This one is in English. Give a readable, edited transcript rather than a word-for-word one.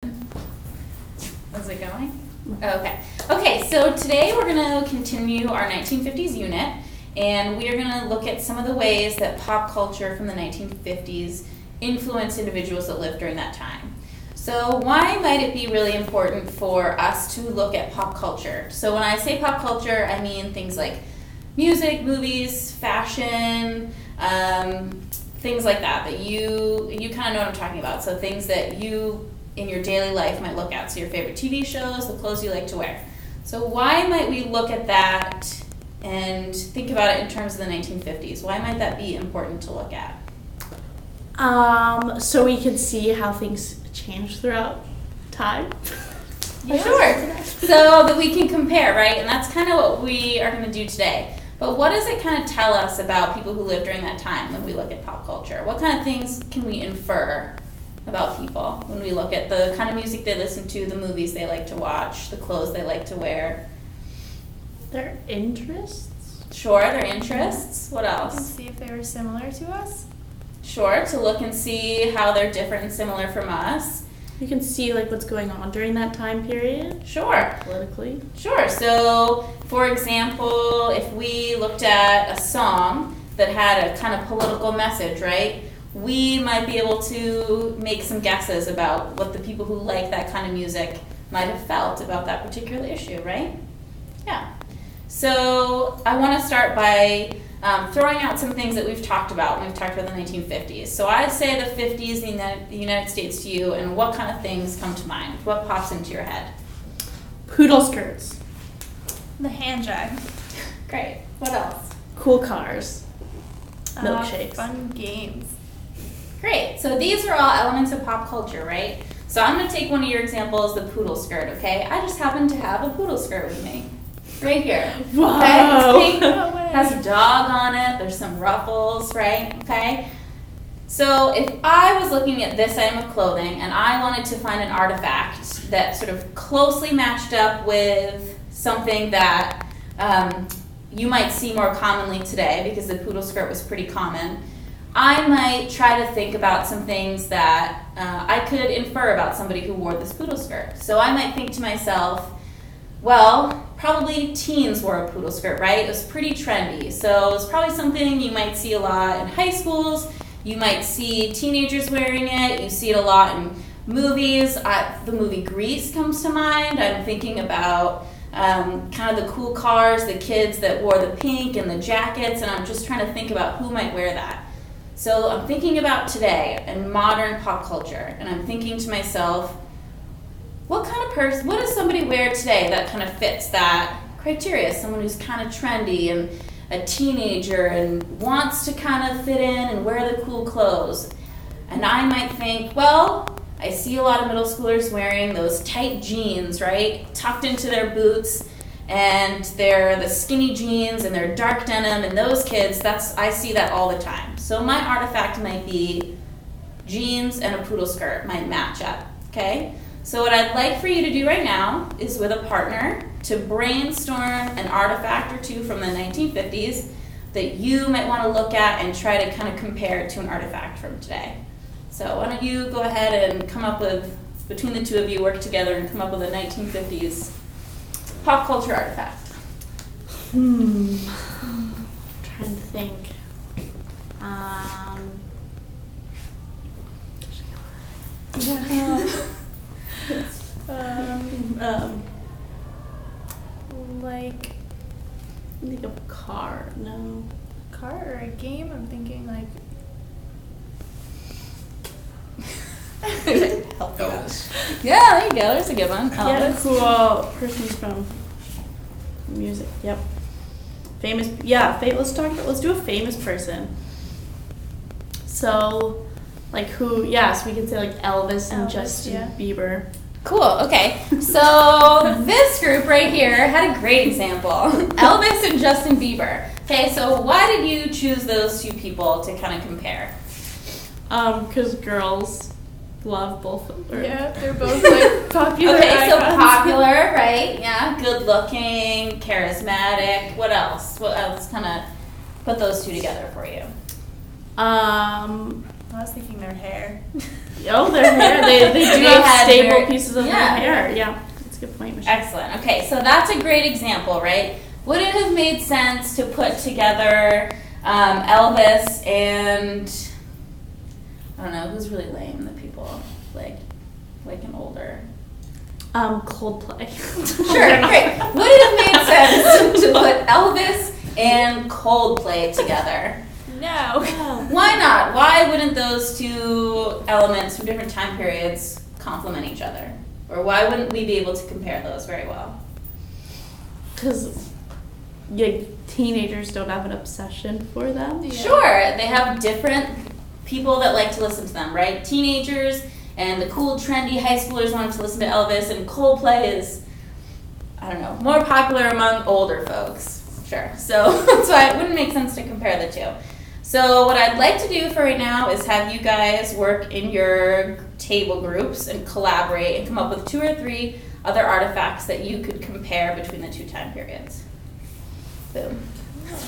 Is it going? Okay. Okay, so today we're going to continue our 1950s unit, and we are going to look at some of the ways that pop culture from the 1950s influenced individuals that lived during that time. So why might it be really important for us to look at pop culture? So when I say pop culture, I mean things like music, movies, fashion, things like that you kind of know what I'm talking about. So things that you in your daily life might look at. So your favorite TV shows, the clothes you like to wear. So why might we look at that and think about it in terms of the 1950s? Why might that be important to look at? So we can see how things change throughout time. Yeah. Sure. So that we can compare, right? And that's kind of what we are going to do today. But what does it kind of tell us about people who lived during that time when we look at pop culture? What kind of things can we infer about people when we look at the kind of music they listen to, the movies they like to watch, the clothes they like to wear? Their interests? Sure, their interests. What else? And see if they were similar to us. Sure, to look and see how they're different and similar from us. You can see like what's going on during that time period. Sure. Politically. Sure. So, for example, if we looked at a song that had a kind of political message, right? We might be able to make some guesses about what the people who like that kind of music might have felt about that particular issue, right? Yeah. So I want to start by throwing out some things that we've talked about when we've talked about the 1950s. So I'd say the 50s in the United States to you, and what kind of things come to mind? What pops into your head? Poodle skirts. The hand jive. Great. What else? Cool cars. Milkshakes. Fun games. Great. So these are all elements of pop culture, right? So I'm going to take one of your examples, the poodle skirt, okay? I just happen to have a poodle skirt with me. Right here. Wow. Okay? It's pink, No way. has a dog on it, there's some ruffles, right? Okay? So if I was looking at this item of clothing and I wanted to find an artifact that sort of closely matched up with something that you might see more commonly today, because the poodle skirt was pretty common, I might try to think about some things that I could infer about somebody who wore this poodle skirt. So I might think to myself, well, probably teens wore a poodle skirt, right? It was pretty trendy. So it's probably something you might see a lot in high schools. You might see teenagers wearing it. You see it a lot in movies. The movie Grease comes to mind. I'm thinking about kind of the cool cars, the kids that wore the pink and the jackets, and I'm just trying to think about who might wear that. So I'm thinking about today and modern pop culture, and I'm thinking to myself, what does somebody wear today that kind of fits that criteria? Someone who's kind of trendy and a teenager and wants to kind of fit in and wear the cool clothes. And I might think, well, I see a lot of middle schoolers wearing those tight jeans, right? Tucked into their boots, and they're the skinny jeans and they're dark denim, and those kids, I see that all the time. So my artifact might be jeans and a poodle skirt might match up, okay? So what I'd like for you to do right now is, with a partner, to brainstorm an artifact or two from the 1950s that you might want to look at and try to kind of compare it to an artifact from today. So why don't you go ahead and come up with, between the two of you, work together and come up with a 1950s pop culture artifact. I'm trying to think. Like I think of a car. No. a car or a game. I'm thinking like Elvis. Yeah, there you go. There's a good one. Yeah, Elvis. cool person from music. Yep. Famous. Yeah. Let's do a famous person. So, like who? Yeah. So we can say like Elvis and Elvis, Justin yeah. Bieber. Cool. Okay. So this group right here had a great example. Elvis and Justin Bieber. Okay. So why did you choose those two people to kind of compare? Because girls love both of them. yeah, they're both like popular. Okay, so icons. popular, right? Yeah, good looking, charismatic. What else? What else kind of put those two together for you? I was thinking their hair. Oh, their hair. They do They have had stable hair. pieces of Yeah. their hair. Yeah, that's a good point, Michelle. Excellent. Okay, so that's a great example, right? Would it have made sense to put together Elvis and I don't know who's really lame? The people like an older. Coldplay. Sure, great. Would it have made sense to put Elvis and Coldplay together? No. Why not? Why wouldn't those two elements from different time periods complement each other? Or why wouldn't we be able to compare those very well? Because teenagers don't have an obsession for them. Yeah. Sure, they have different people that like to listen to them, right? Teenagers and the cool, trendy high schoolers wanted to listen to Elvis, and Coldplay is, I don't know, more popular among older folks. Sure. So that's why it wouldn't make sense to compare the two. So what I'd like to do for right now is have you guys work in your table groups and collaborate and come up with 2 or 3 other artifacts that you could compare between the two time periods. Boom.